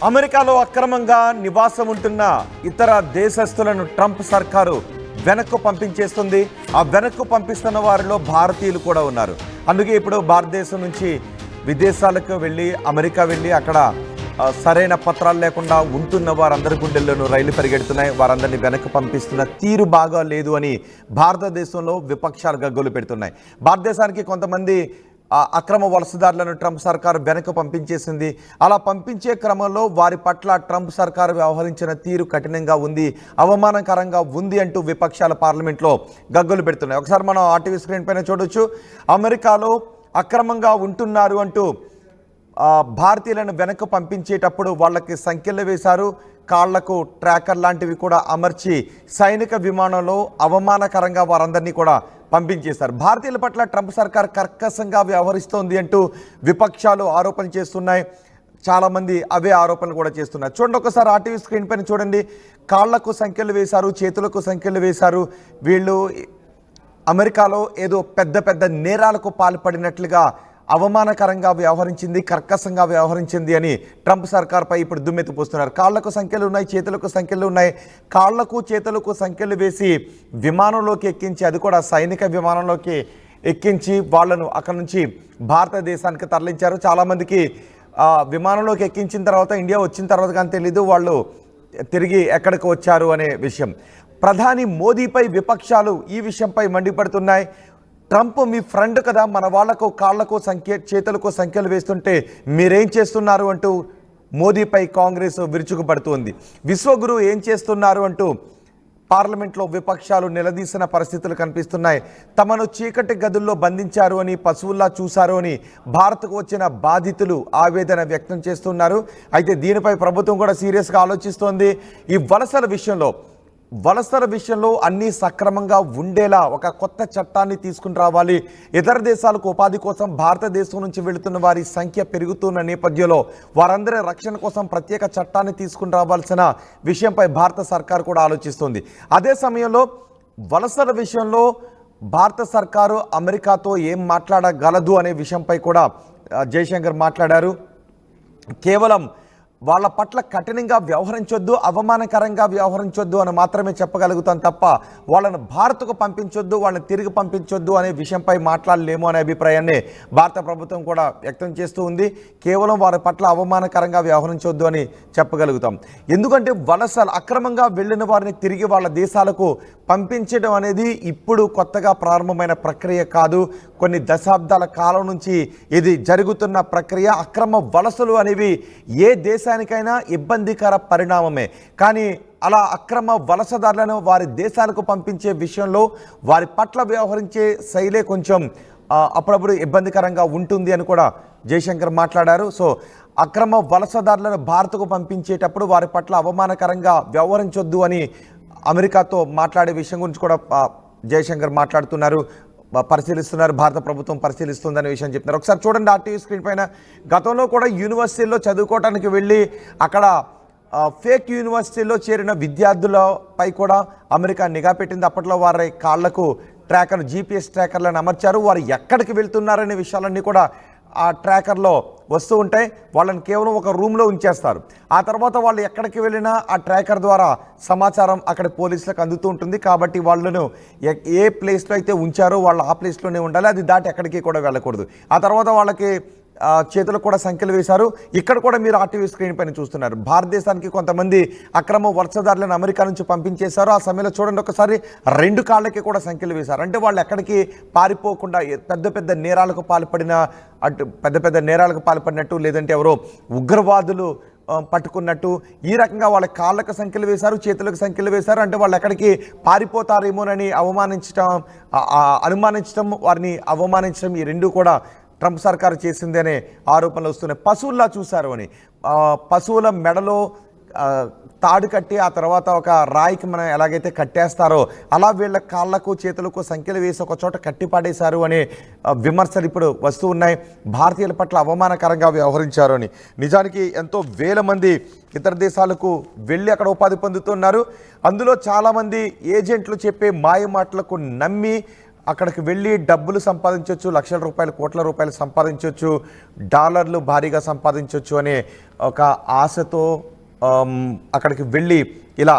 అమెరికాలో అక్రమంగా నివాసం ఉంటున్న ఇతర దేశస్తులను ట్రంప్ సర్కారు వెనక్కు పంపించేస్తుంది. ఆ వెనక్కు పంపిస్తున్న వారిలో భారతీయులు కూడా ఉన్నారు. అందుకే ఇప్పుడు భారతదేశం నుంచి విదేశాలకు వెళ్ళి అమెరికా వెళ్ళి అక్కడ సరైన పత్రాలు లేకుండా ఉంటున్న వారందరి గుండెల్లోనూ రైలు పరిగెడుతున్నాయి. వారందరినీ వెనక్కి పంపిస్తున్న తీరు బాగా లేదు అని భారతదేశంలో విపక్షాలు గగ్గోలు పెడుతున్నాయి. భారతదేశానికి కొంతమంది అక్రమ వలసదారులను ట్రంప్ సర్కారు వెనక్కి పంపించేసింది. అలా పంపించే క్రమంలో వారి పట్ల ట్రంప్ సర్కారు వ్యవహరించిన తీరు కఠినంగా ఉంది, అవమానకరంగా ఉంది అంటూ విపక్షాల పార్లమెంట్లో గగ్గోలు పెడుతున్నాయి. ఒకసారి మనం ఆర్టీవీ స్క్రీన్ పైన చూడొచ్చు. అమెరికాలో అక్రమంగా ఉంటున్నారు అంటూ భారతీయులను వెనక్కి పంపించేటప్పుడు వాళ్ళకి సంఖ్యలు వేశారు, కాళ్లకు ట్రాకర్ లాంటివి కూడా అమర్చి సైనిక విమానంలో అవమానకరంగా వారందరినీ కూడా పంపించేశారు. భారతీయుల పట్ల ట్రంప్ సర్కార్ కర్కశంగా వ్యవహరిస్తోంది అంటూ విపక్షాలు ఆరోపణలు చేస్తున్నాయి. చాలామంది అవే ఆరోపణలు కూడా చేస్తున్నారు. చూడండి, ఒకసారి ఆర్టీవీ స్క్రీన్ పైన చూడండి. కాళ్లకు సంఖ్యలు వేశారు, చేతులకు సంఖ్యలు వేశారు. వీళ్ళు అమెరికాలో ఏదో పెద్ద పెద్ద నేరాలకు పాల్పడినట్లుగా అవమానకరంగా వ్యవహరించింది, కర్కశంగా వ్యవహరించింది అని ట్రంప్ సర్కార్పై ఇప్పుడు దుమ్మెత్తిపోస్తున్నారు. కాళ్లకు సంఖ్యలు ఉన్నాయి, చేతులకు సంఖ్యలు ఉన్నాయి. కాళ్లకు చేతులకు సంఖ్యలు వేసి విమానంలోకి ఎక్కించి, అది కూడా సైనిక విమానంలోకి ఎక్కించి వాళ్ళను అక్కడ నుంచి భారతదేశానికి తరలించారు. చాలామందికి విమానంలోకి ఎక్కించిన తర్వాత ఇండియా వచ్చిన తర్వాత కానీ తెలీదు వాళ్ళు తిరిగి ఎక్కడికి వచ్చారు అనే విషయం. ప్రధాని మోదీపై విపక్షాలు ఈ విషయంపై మండిపడుతున్నాయి. ట్రంప్ మీ ఫ్రెండ్ కదా, మన వాళ్లకు కాళ్లకు చేతులకు సంఖ్యలు వేస్తుంటే మీరేం చేస్తున్నారు అంటూ మోదీపై కాంగ్రెస్ విరుచుకుపడుతోంది. విశ్వగురు ఏం చేస్తున్నారు అంటూ పార్లమెంట్లో విపక్షాలు నిలదీసిన పరిస్థితులు కనిపిస్తున్నాయి. తమను చీకటి గదుల్లో బంధించారు అని, పశువుల్లా చూశారు అని భారత్కు వచ్చిన బాధితులు ఆవేదన వ్యక్తం చేస్తున్నారు. అయితే దీనిపై ప్రభుత్వం కూడా సీరియస్గా ఆలోచిస్తోంది. ఈ వలసల విషయంలో అన్నీ సక్రమంగా ఉండేలా ఒక కొత్త చట్టాన్ని తీసుకుని రావాలి. ఇతర దేశాలకు ఉపాధి కోసం భారతదేశం నుంచి వెళుతున్న వారి సంఖ్య పెరుగుతున్న నేపథ్యంలో వారందరి రక్షణ కోసం ప్రత్యేక చట్టాన్ని తీసుకుని రావాల్సిన విషయంపై భారత సర్కారు కూడా ఆలోచిస్తుంది. అదే సమయంలో వలసల విషయంలో భారత సర్కారు అమెరికాతో ఏం మాట్లాడగలదు అనే విషయంపై కూడా జయశంకర్ మాట్లాడారు. కేవలం వాళ్ళ పట్ల కఠినంగా వ్యవహరించొద్దు, అవమానకరంగా వ్యవహరించొద్దు అని మాత్రమే చెప్పగలుగుతాం తప్ప వాళ్ళను భారత్కు పంపించొద్దు, వాళ్ళని తిరిగి పంపించొద్దు అనే విషయంపై మాట్లాడలేము అనే అభిప్రాయాన్ని భారత ప్రభుత్వం కూడా వ్యక్తం చేస్తూ ఉంది. కేవలం వారి పట్ల అవమానకరంగా వ్యవహరించొద్దు అని చెప్పగలుగుతాం. ఎందుకంటే వలసలు అక్రమంగా వెళ్ళిన వారిని తిరిగి వాళ్ళ దేశాలకు పంపించడం అనేది ఇప్పుడు కొత్తగా ప్రారంభమైన ప్రక్రియ కాదు. కొన్ని దశాబ్దాల కాలం నుంచి ఇది జరుగుతున్న ప్రక్రియ. అక్రమ వలసలు అనేవి ఏ దేశానికైనా ఇబ్బందికర పరిణామమే. కానీ అలా అక్రమ వలసదారులను వారి దేశాలకు పంపించే విషయంలో వారి పట్ల వ్యవహరించే శైలే కొంచెం అప్పుడప్పుడు ఇబ్బందికరంగా ఉంటుంది అని కూడా జయశంకర్ మాట్లాడారు. సో అక్రమ వలసదారులను భారత్కు పంపించేటప్పుడు వారి పట్ల అవమానకరంగా వ్యవహరించొద్దు అని అమెరికాతో మాట్లాడే విషయం గురించి కూడా జయశంకర్ పరిశీలిస్తున్నారు. భారత ప్రభుత్వం పరిశీలిస్తుందనే విషయం చెప్తున్నారు. ఒకసారి చూడండి ఆర్టీవీ స్క్రీన్ పైన. గతంలో కూడా యూనివర్సిటీల్లో చదువుకోవడానికి వెళ్ళి అక్కడ ఫేక్ యూనివర్సిటీల్లో చేరిన విద్యార్థులపై కూడా అమెరికా నిఘా పెట్టింది. అప్పట్లో వారి కాళ్లకు GPS ట్రాకర్లను అమర్చారు. వారు ఎక్కడికి వెళ్తున్నారనే విషయాలన్నీ కూడా ఆ ట్రాకర్లో వస్తూ ఉంటాయి. వాళ్ళని కేవలం ఒక రూమ్లో ఉంచేస్తారు. ఆ తర్వాత వాళ్ళు ఎక్కడికి వెళ్ళినా ఆ ట్రాకర్ ద్వారా సమాచారం అక్కడ పోలీసులకు అందుతూ ఉంటుంది. కాబట్టి వాళ్ళను ఏ ప్లేస్లో అయితే ఉంచారో వాళ్ళు ఆ ప్లేస్లోనే ఉండాలి, అది దాటి ఎక్కడికి కూడా వెళ్ళకూడదు. ఆ తర్వాత వాళ్ళకి చేతులకు కూడా సంఖ్యలు వేశారు. ఇక్కడ కూడా మీరు ఆర్టీవీ స్క్రీన్ పైన చూస్తున్నారు. భారతదేశానికి కొంతమంది అక్రమ వలసదారులను అమెరికా నుంచి పంపించేశారు. ఆ సమయంలో చూడండి, ఒకసారి 2 కాళ్ళకి కూడా సంఖ్యలు వేశారు. అంటే వాళ్ళు ఎక్కడికి పారిపోకుండా పెద్ద నేరాలకు పాల్పడినట్టు లేదంటే ఎవరో ఉగ్రవాదులు పట్టుకున్నట్టు ఈ రకంగా వాళ్ళ కాళ్ళకు సంఖ్యలు వేశారు, చేతులకు సంఖ్యలు వేశారు. అంటే వాళ్ళు ఎక్కడికి పారిపోతారేమోనని అనుమానించడం, వారిని అవమానించడం, ఈ రెండు కూడా ట్రంప్ సర్కారు చేసింది అనే ఆరోపణలు వస్తున్నాయి. పశువుల్లా చూశారు అని, పశువుల మెడలో తాడు కట్టి ఆ తర్వాత ఒక రాయికి మనం ఎలాగైతే కట్టేస్తారో అలా వీళ్ళ కాళ్లకు చేతులకు సంఖ్యలు వేసి ఒక చోట కట్టిపాడేశారు అనే విమర్శలు ఇప్పుడు వస్తూ ఉన్నాయి. భారతీయుల పట్ల అవమానకరంగా వ్యవహరించారు అని. నిజానికి ఎంతో వేల మంది ఇతర దేశాలకు వెళ్ళి అక్కడ ఉపాధి పొందుతున్నారు. అందులో చాలామంది ఏజెంట్లు చెప్పే మాయ మాటలకు నమ్మి అక్కడికి వెళ్ళి డబ్బులు సంపాదించవచ్చు, లక్షల రూపాయలు, కోట్ల రూపాయలు సంపాదించవచ్చు, డాలర్లు భారీగా సంపాదించవచ్చు అనే ఒక ఆశతో అక్కడికి వెళ్ళి ఇలా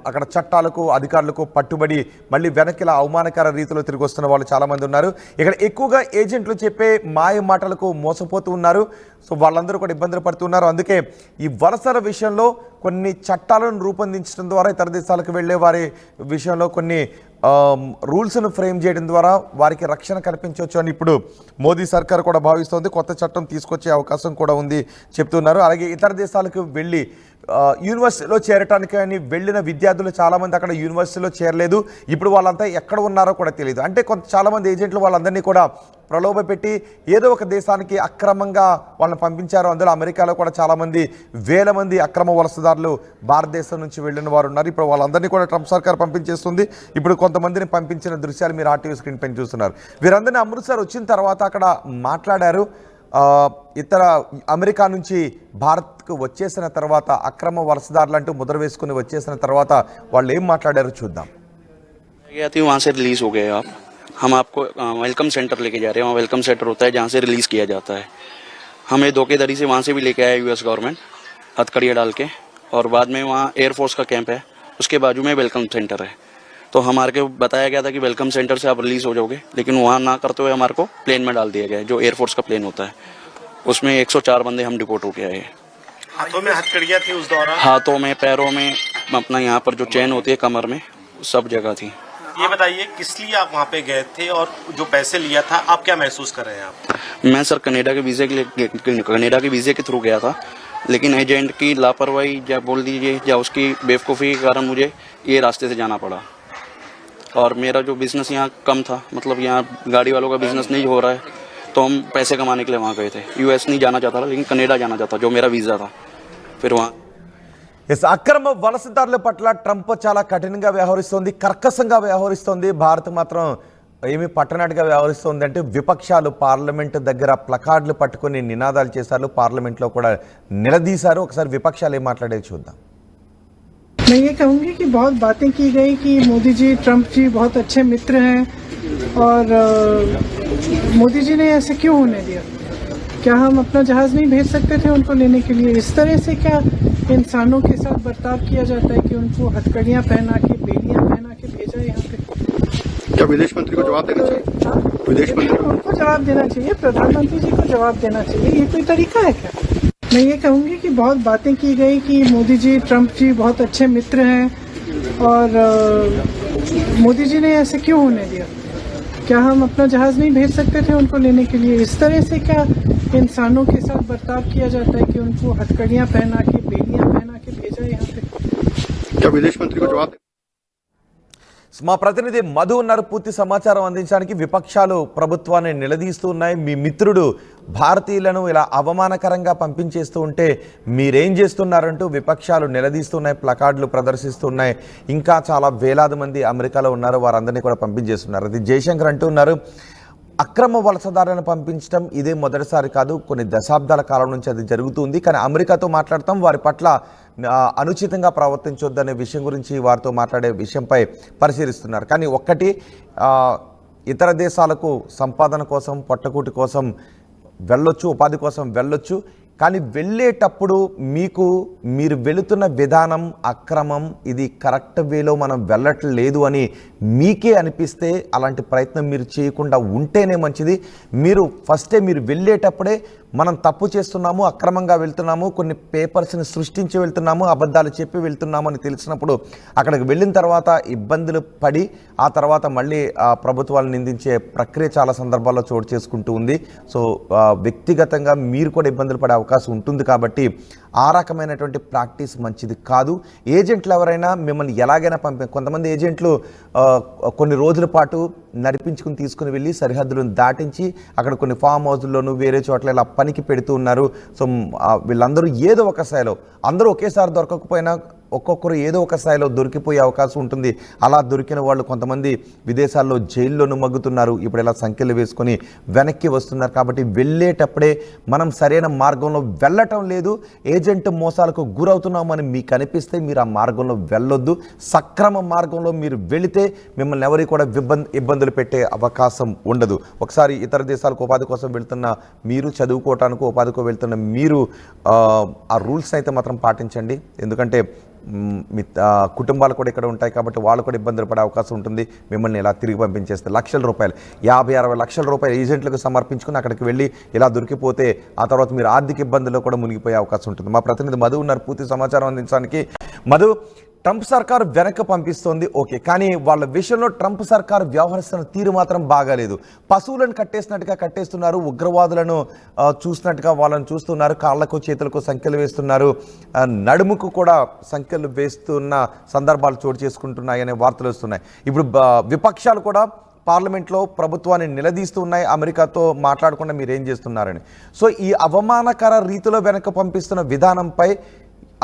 అక్కడ చట్టాలకు అధికారులకు పట్టుబడి మళ్ళీ వెనక్కి ఇలా అవమానకర రీతిలో తిరిగి వస్తున్న వాళ్ళు చాలామంది ఉన్నారు. ఇక్కడ ఎక్కువగా ఏజెంట్లు చెప్పే మాయ మాటలకు మోసపోతూ ఉన్నారు. సో వాళ్ళందరూ కూడా ఇబ్బందులు పడుతున్నారు. అందుకే ఈ వలసల విషయంలో కొన్ని చట్టాలను రూపొందించడం ద్వారా ఇతర దేశాలకు వెళ్ళే వారి విషయంలో కొన్ని రూల్స్ను ఫ్రేమ్ చేయడం ద్వారా వారికి రక్షణ కల్పించవచ్చు అని ఇప్పుడు మోదీ సర్కార్ కూడా భావిస్తోంది. కొత్త చట్టం తీసుకొచ్చే అవకాశం కూడా ఉంది చెప్తున్నారు. అలాగే ఇతర దేశాలకు వెళ్ళి యూనివర్సిటీలో చేరటానికి అని వెళ్ళిన విద్యార్థులు చాలామంది అక్కడ యూనివర్సిటీలో చేరలేదు. ఇప్పుడు వాళ్ళంతా ఎక్కడ ఉన్నారో కూడా తెలియదు. అంటే చాలామంది ఏజెంట్లు వాళ్ళందరినీ కూడా ప్రలోభపెట్టి ఏదో ఒక దేశానికి అక్రమంగా వాళ్ళని పంపించారు. అందులో అమెరికాలో కూడా చాలామంది వేల మంది అక్రమ వలసదారులు భారతదేశం నుంచి వెళ్ళిన వారు ఉన్నారు. ఇప్పుడు వాళ్ళందరినీ కూడా ట్రంప్ సర్కార్ పంపించేస్తుంది. ఇప్పుడు కొంతమందిని పంపించిన దృశ్యాలు మీరు ఆర్టీవీ స్క్రీన్ పైన చూస్తున్నారు. వీరందరినీ అమృత్సర్ వచ్చిన తర్వాత అక్కడ మాట్లాడారు. ఇతర అమెరికా నుంచి భారత్కు వచ్చేసిన తర్వాత అక్రమ వలసదారులు అంటూ ముద్ర వేసుకుని వచ్చేసిన తర్వాత వాళ్ళు ఏం మాట్లాడారో చూద్దాం. हम आपको वेलकम सेंटर लेके जा रहे हैं. वहाँ वेलकम सेंटर होता है जहाँ से रिलीज़ किया जाता है. हमें धोखेधड़ी से वहाँ से भी लेके आया यूएस गवर्नमेंट हथकड़ियाँ डाल के. और बाद में वहाँ एयरफोर्स का कैंप है, उसके बाजू में वेलकम सेंटर है. तो हमारे को बताया गया था कि वेलकम सेंटर से आप रिलीज़ हो जाओगे, लेकिन वहाँ ना करते हुए हमारे को प्लेन में डाल दिया गया है, जो एयरफोर्स का प्लेन होता है. उसमें 104 बंदे हम डिपोर्ट होके आए. हाथों में हथकड़ियाँ थी उस दौरान? हाथों में, पैरों में, अपना यहाँ पर जो चेन होती है कमर में, सब जगह थी. ये बताइए किस लिए आप वहाँ पे गए थे और जो पैसे लिया था आप क्या महसूस कर रहे हैं आप? मैं सर कनाडा के वीज़े के थ्रू गया था, लेकिन एजेंट की लापरवाही या बोल दीजिए या उसकी बेवकूफ़ी के कारण मुझे ये रास्ते से जाना पड़ा. और मेरा जो बिज़नेस यहाँ कम था, मतलब यहाँ गाड़ी वालों का बिज़नेस नहीं हो रहा है, तो हम पैसे कमाने के लिए वहाँ गए थे. यूएस नहीं जाना चाहता था, लेकिन कनाडा जाना चाहता, जो मेरा वीज़ा था. फिर वहाँ అక్రమ వలసదారుల పట్ల ట్రంప్ చాలా కఠినంగా వ్యవహరిస్తోంది, కర్కశంగా వ్యవహరిస్తోంది. భారత్ మాత్రం ఏమి పట్టనట్టుగా వ్యవహరిస్తోంది. అంటే విపక్షాలు పార్లమెంట్ దగ్గర ప్లకార్డులు పట్టుకొని నినాదాలు చేశారు, పార్లమెంట్లో కూడా నిలదీశారు. ఒకసారి విపక్షాలు ఏం మాట్లాడేది చూద్దాం. मैं ये कहूँगी कि बहुत बातें की गई कि मोदी जी, ट्रंप जी बहुत अच्छे मित्र हैं और मोदी जी ने ऐसे क्यों होने दिया? क्या हम अपना जहाज नहीं भेज सकते थे उनको लेने के लिए? इस तरह से क्या इंसानों के साथ बर्ताव किया जाता है कि उनको हथकड़ियाँ पहना के, बेड़ियाँ पहना के भेजा यहाँ पे? क्या विदेश मंत्री को जवाब देना चाहिए? विदेश मंत्री उनको जवाब देना चाहिए, प्रधानमंत्री जी को जवाब देना चाहिए. ये कोई तरीका है क्या? मैं ये कहूँगी कि बहुत बातें की गई कि मोदी जी, ट्रंप जी बहुत अच्छे मित्र हैं और मोदी जी ने ऐसे क्यों होने दिया? क्या हम अपना जहाज नहीं भेज सकते थे उनको लेने के लिए? इस तरह से क्या इंसानों के साथ बर्ताव किया जाता है कि उनको हथकड़ियाँ पहना के, बेड़ियाँ पहना के भेजा यहाँ पे? क्या विदेश मंत्री को जवाब? మా ప్రతినిధి మధు ఉన్నారు పూర్తి సమాచారం అందించడానికి. విపక్షాలు ప్రభుత్వాన్ని నిలదీస్తూ ఉన్నాయి. మీ మిత్రుడు భారతీయులను ఇలా అవమానకరంగా పంపించేస్తూ ఉంటే మీరేం చేస్తున్నారంటూ విపక్షాలు నిలదీస్తున్నాయి, ప్లకార్డులు ప్రదర్శిస్తున్నాయి. ఇంకా చాలా వేలాది మంది అమెరికాలో ఉన్నారు, వారందరినీ కూడా పంపించేస్తున్నారు. అది జయశంకర్ అంటూ ఉన్నారు, అక్రమ వలసదారులను పంపించడం ఇదే మొదటిసారి కాదు, కొన్ని దశాబ్దాల కాలం నుంచి అది జరుగుతుంది. కానీ అమెరికాతో మాట్లాడతాం, వారి పట్ల అనుచితంగా ప్రవర్తించొద్దనే విషయం గురించి వారితో మాట్లాడే విషయంపై పరిశీలిస్తున్నారు. కానీ ఒక్కటి, ఇతర దేశాలకు సంపాదన కోసం, పొట్టకూటి కోసం వెళ్ళొచ్చు, ఉపాధి కోసం వెళ్ళొచ్చు. కానీ వెళ్ళేటప్పుడు మీరు వెళుతున్న విధానం అక్రమం, ఇది కరెక్ట్ వేలో మనం వెళ్ళట్లేదు అని మీకే అనిపిస్తే అలాంటి ప్రయత్నం మీరు చేయకుండా ఉంటేనే మంచిది. మీరు వెళ్ళేటప్పుడే మనం తప్పు చేస్తున్నాము, అక్రమంగా వెళ్తున్నాము, కొన్ని పేపర్స్ని సృష్టించి వెళ్తున్నాము, అబద్ధాలు చెప్పి వెళ్తున్నాము అని తెలిసినప్పుడు అక్కడికి వెళ్ళిన తర్వాత ఇబ్బందులు పడి ఆ తర్వాత మళ్ళీ ప్రభుత్వాలను నిందించే ప్రక్రియ చాలా సందర్భాల్లో చోటు చేసుకుంటూ ఉంది. సో వ్యక్తిగతంగా మీరు కూడా ఇబ్బందులు పడే అవకాశం ఉంటుంది. కాబట్టి ఆ రకమైనటువంటి ప్రాక్టీస్ మంచిది కాదు. ఏజెంట్లు ఎవరైనా మిమ్మల్ని ఎలాగైనా కొంతమంది ఏజెంట్లు కొన్ని రోజుల పాటు నడిపించుకుని తీసుకుని వెళ్ళి సరిహద్దులను దాటించి అక్కడ కొన్ని ఫామ్ హౌస్ల్లోనూ వేరే చోట్ల ఇలా పనికి పెడుతూ ఉన్నారు. సో వీళ్ళందరూ ఏదో ఒక స్థాయిలో, అందరూ ఒకేసారి దొరకకపోయినా ఒక్కొక్కరు ఏదో ఒక స్థాయిలో దొరికిపోయే అవకాశం ఉంటుంది. అలా దొరికిన వాళ్ళు కొంతమంది విదేశాల్లో జైల్లోనూ మగ్గుతున్నారు. ఇప్పుడు ఇలా సంఖ్యలు వేసుకొని వెనక్కి వస్తున్నారు. కాబట్టి వెళ్ళేటప్పుడే మనం సరైన మార్గంలో వెళ్ళటం లేదు, ఏజెంట్ మోసాలకు గురవుతున్నామని మీకు అనిపిస్తే మీరు ఆ మార్గంలో వెళ్ళొద్దు. సక్రమ మార్గంలో మీరు వెళితే మిమ్మల్ని ఎవరికి కూడా ఇబ్బందులు పెట్టే అవకాశం ఉండదు. ఒకసారి ఇతర దేశాలకు ఉపాధి కోసం వెళ్తున్న మీరు, చదువుకోవటానికి ఉపాధికో వెళ్తున్న మీరు ఆ రూల్స్ అయితే మాత్రం పాటించండి. ఎందుకంటే మీ కుటుంబాలు కూడా ఇక్కడ ఉంటాయి కాబట్టి వాళ్ళు కూడా ఇబ్బందులు పడే అవకాశం ఉంటుంది. మిమ్మల్ని ఇలా తిరిగి పంపించేస్తే లక్షల రూపాయలు, 50-60 లక్షల రూపాయలు ఏజెంట్లకు సమర్పించుకుని అక్కడికి వెళ్ళి ఇలా దొరికిపోతే ఆ తర్వాత మీరు ఆర్థిక ఇబ్బందుల్లో కూడా మునిగిపోయే అవకాశం ఉంటుంది. మా ప్రతినిధి మధు ఉన్నారు పూర్తి సమాచారం అందించడానికి. మధు, ట్రంప్ సర్కారు వెనక్కి పంపిస్తోంది ఓకే, కానీ వాళ్ళ విషయంలో ట్రంప్ సర్కారు వ్యవహరిస్తున్న తీరు మాత్రం బాగాలేదు. పశువులను కట్టేసినట్టుగా కట్టేస్తున్నారు, ఉగ్రవాదులను చూసినట్టుగా వాళ్ళని చూస్తున్నారు, కాళ్లకు చేతులకు సంఖ్యలు వేస్తున్నారు, నడుముకు కూడా సంఖ్యలు వేస్తున్న సందర్భాలు చోటు చేసుకుంటున్నాయనే వార్తలు వస్తున్నాయి. ఇప్పుడు విపక్షాలు కూడా పార్లమెంట్లో ప్రభుత్వాన్ని నిలదీస్తూ ఉన్నాయి, అమెరికాతో మాట్లాడకుండా మీరు ఏం చేస్తున్నారని. సో ఈ అవమానకర రీతిలో వెనక్కి పంపిస్తున్న విధానంపై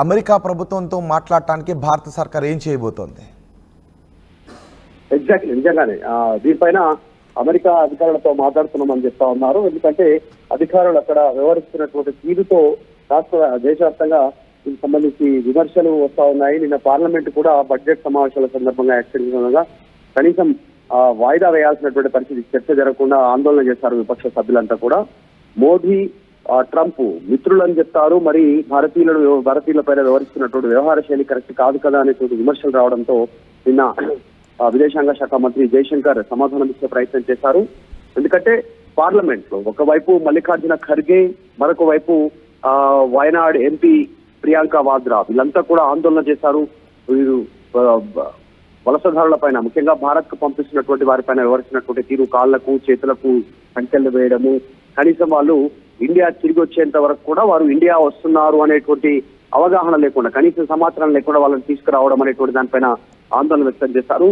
అమెరికా ప్రభుత్వంతో మాట్లాడటానికి భారత సర్కార్ ఏం చేయబోతోంది? ఎగ్జాక్ట్లీ, నిజంగానే దీనిపైన అమెరికా అధికారులతో మాట్లాడుతున్నామని చెప్తా ఉన్నారు. ఎందుకంటే అధికారులు అక్కడ వ్యవహరిస్తున్నటువంటి తీరుతో దేశవ్యాప్తంగా దీనికి సంబంధించి విమర్శలు వస్తా ఉన్నాయి. నిన్న పార్లమెంట్ కూడా బడ్జెట్ సమావేశాల సందర్భంగా యాక్సిడెంట్ కనీసం వాయిదా వేయాల్సినటువంటి పరిస్థితి, చర్చ జరగకుండా ఆందోళన చేశారు విపక్ష సభ్యులంతా కూడా. మోదీ ట్రంప్ మిత్రులని చెప్తారు, మరి భారతీయుల పైన వ్యవహరిస్తున్నటువంటి వ్యవహార శైలి కరెక్ట్ కాదు కదా అనేటువంటి విమర్శలు రావడంతో నిన్న విదేశాంగ శాఖ మంత్రి జయశంకర్ సమాధానం ఇచ్చే ప్రయత్నం చేశారు. ఎందుకంటే పార్లమెంట్ లో ఒకవైపు మల్లికార్జున ఖర్గే, మరొక వైపు వయనాడ్ ఎంపీ ప్రియాంక వాద్రా వీళ్ళంతా కూడా ఆందోళన చేశారు. వీరు వలసదారుల పైన, ముఖ్యంగా భారత్ కు పంపిస్తున్నటువంటి వారిపైన వ్యవహరిస్తున్నటువంటి తీరు, కాళ్లకు చేతులకు సంఖ్యలు వేయడము, కనీసం వాళ్ళు ఇండియా తిరిగి వచ్చేంత వరకు కూడా వారు ఇండియా వస్తున్నారు అనేటువంటి అవగాహన లేకుండా, కనీసం సమాచారం లేకుండా వాళ్ళని తీసుకురావడం అనేటువంటి దానిపైన ఆందోళన వ్యక్తం చేశారు.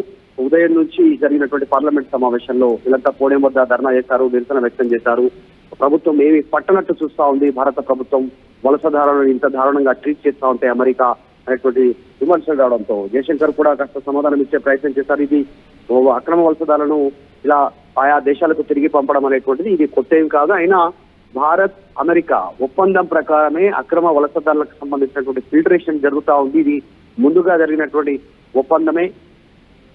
ఉదయం నుంచి జరిగినటువంటి పార్లమెంట్ సమావేశంలో వీళ్ళంతా పోడియం వద్ద ధర్నా చేశారు, నిరసన వ్యక్తం చేశారు. ప్రభుత్వం ఏమి పట్టనట్టు చూస్తా ఉంది, భారత ప్రభుత్వం వలసదారులను ఇంత దారుణంగా ట్రీట్ చేస్తా ఉంటే అమెరికా అనేటువంటి విమర్శలు రావడంతో జయశంకర్ కూడా కాస్త సమాధానం ఇచ్చే ప్రయత్నం చేశారు. ఇది అక్రమ వలసదారులను ఇలా ఆయా దేశాలకు తిరిగి పంపడం అనేటువంటిది ఇది కొత్త ఏం కాదు. అయినా భారత్ అమెరికా ఒప్పందం ప్రకారమే అక్రమ వలసదారులకు సంబంధించినటువంటి ఫిల్టరేషన్ జరుగుతా ఉంది. ఇది ముందుగా జరిగినటువంటి ఒప్పందమే.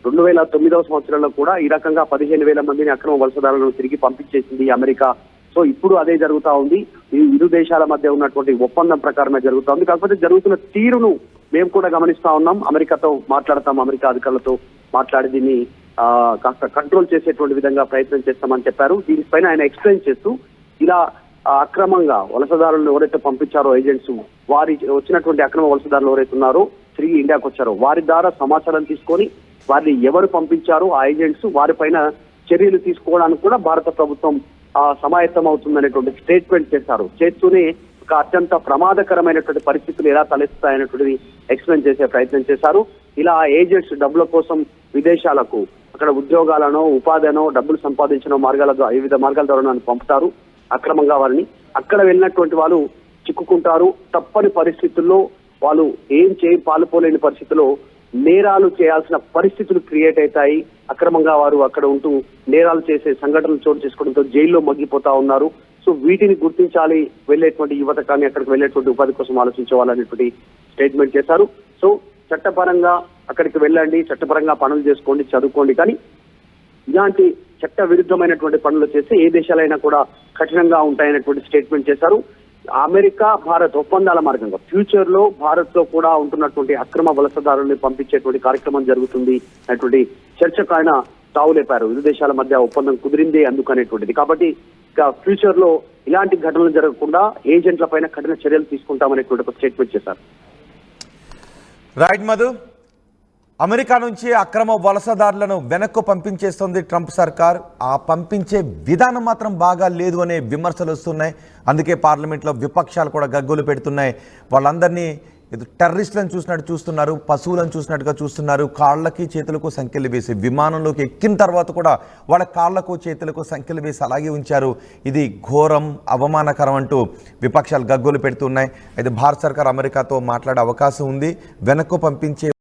2009వ సంవత్సరంలో కూడా ఈ రకంగా 15,000 మందిని అక్రమ వలసదారులను తిరిగి పంపించేసింది అమెరికా. సో ఇప్పుడు అదే జరుగుతా ఉంది. ఈ ఇరు దేశాల మధ్య ఉన్నటువంటి ఒప్పందం ప్రకారమే జరుగుతా ఉంది. కాకపోతే జరుగుతున్న తీరును మేము కూడా గమనిస్తా ఉన్నాం. అమెరికాతో మాట్లాడతాం, అమెరికా అధికారులతో మాట్లాడి దీన్ని కాస్త కంట్రోల్ చేసేటువంటి విధంగా ప్రయత్నం చేస్తామని చెప్పారు. దీనిపైన ఆయన ఎక్స్ప్లెయిన్ చేస్తూ ఇలా అక్రమంగా వలసదారులను ఎవరైతే పంపించారో ఏజెంట్స్, వారి వచ్చినటువంటి అక్రమ వలసదారులు ఎవరైతే ఉన్నారో తిరిగి ఇండియాకు వచ్చారో వారి ద్వారా సమాచారం తీసుకొని వారిని ఎవరు పంపించారో ఆ ఏజెంట్స్ వారిపైన చర్యలు తీసుకోవడానికి కూడా భారత ప్రభుత్వం సమాయత్తం అవుతుందనేటువంటి స్టేట్మెంట్ చేశారు. చేస్తూనే ఒక అత్యంత ప్రమాదకరమైనటువంటి పరిస్థితులు ఎలా తలెత్తుతాయనేటువంటిది ఎక్స్ప్లెయిన్ చేసే ప్రయత్నం చేశారు. ఇలా ఏజెంట్స్ డబ్బుల కోసం విదేశాలకు అక్కడ ఉద్యోగాలను, ఉపాధినో, డబ్బులు సంపాదించిన మార్గాల ద్వారా, వివిధ మార్గాల ద్వారా పంపుతారు. అక్రమంగా వారిని అక్కడ వెళ్ళినటువంటి వాళ్ళు చిక్కుకుంటారు. తప్పని పరిస్థితుల్లో వాళ్ళు పాలుపోలేని పరిస్థితుల్లో నేరాలు చేయాల్సిన పరిస్థితులు క్రియేట్ అవుతాయి. అక్రమంగా వారు అక్కడ ఉంటూ నేరాలు చేసే సంఘటనలు చోటు చేసుకోవడంతో జైల్లో మగ్గిపోతా ఉన్నారు. సో వీటిని గుర్తించాలి, వెళ్ళేటువంటి యువత కానీ అక్కడికి వెళ్ళేటువంటి ఉపాధి కోసం ఆలోచించవాలనేటువంటి స్టేట్మెంట్ చేశారు. సో చట్టపరంగా అక్కడికి వెళ్ళండి, చట్టపరంగా పనులు చేసుకోండి, చదువుకోండి, కానీ ఇలాంటి చట్ట విరుద్ధమైనటువంటి పనులు చేస్తే ఏ దేశాలైనా కూడా కఠినంగా ఉంటాయనేటువంటి స్టేట్మెంట్ చేశారు. అమెరికా భారత్ ఒప్పందాల మార్గంగా ఫ్యూచర్ లో భారత్ లో కూడా ఉంటున్నటువంటి అక్రమ వలసదారుల్ని పంపించేటువంటి కార్యక్రమం జరుగుతుంది అనేటువంటి చర్చకు ఆయన తావులేపారు. ఇరు దేశాల మధ్య ఒప్పందం కుదిరిందే అందుకనేటువంటిది. కాబట్టి ఇక ఫ్యూచర్ లో ఇలాంటి ఘటనలు జరగకుండా ఏజెంట్ల పైన కఠిన చర్యలు తీసుకుంటామనేటువంటి ఒక స్టేట్మెంట్ చేశారు. రైట్ మధు, అమెరికా నుంచి అక్రమ వలసదారులను వెనక్కు పంపించేస్తుంది ట్రంప్ సర్కార్. ఆ పంపించే విధానం మాత్రం బాగా లేదు అనే విమర్శలు వస్తున్నాయి. అందుకే పార్లమెంట్లో విపక్షాలు కూడా గగ్గోలు పెడుతున్నాయి. వాళ్ళందరినీ ఇది టెర్రరిస్టులను చూసినట్టు చూస్తున్నారు, పశువులను చూసినట్టుగా చూస్తున్నారు. కాళ్ళకి చేతులకు సంఖ్యలు వేసి విమానంలోకి ఎక్కిన తర్వాత కూడా వాళ్ళ కాళ్లకు చేతులకు సంఖ్యలు వేసి అలాగే ఉంచారు. ఇది ఘోరం, అవమానకరం అంటూ విపక్షాలు గగ్గోలు పెడుతున్నాయి. అయితే భారత సర్కార్ అమెరికాతో మాట్లాడే అవకాశం ఉంది. వెనక్కు పంపించే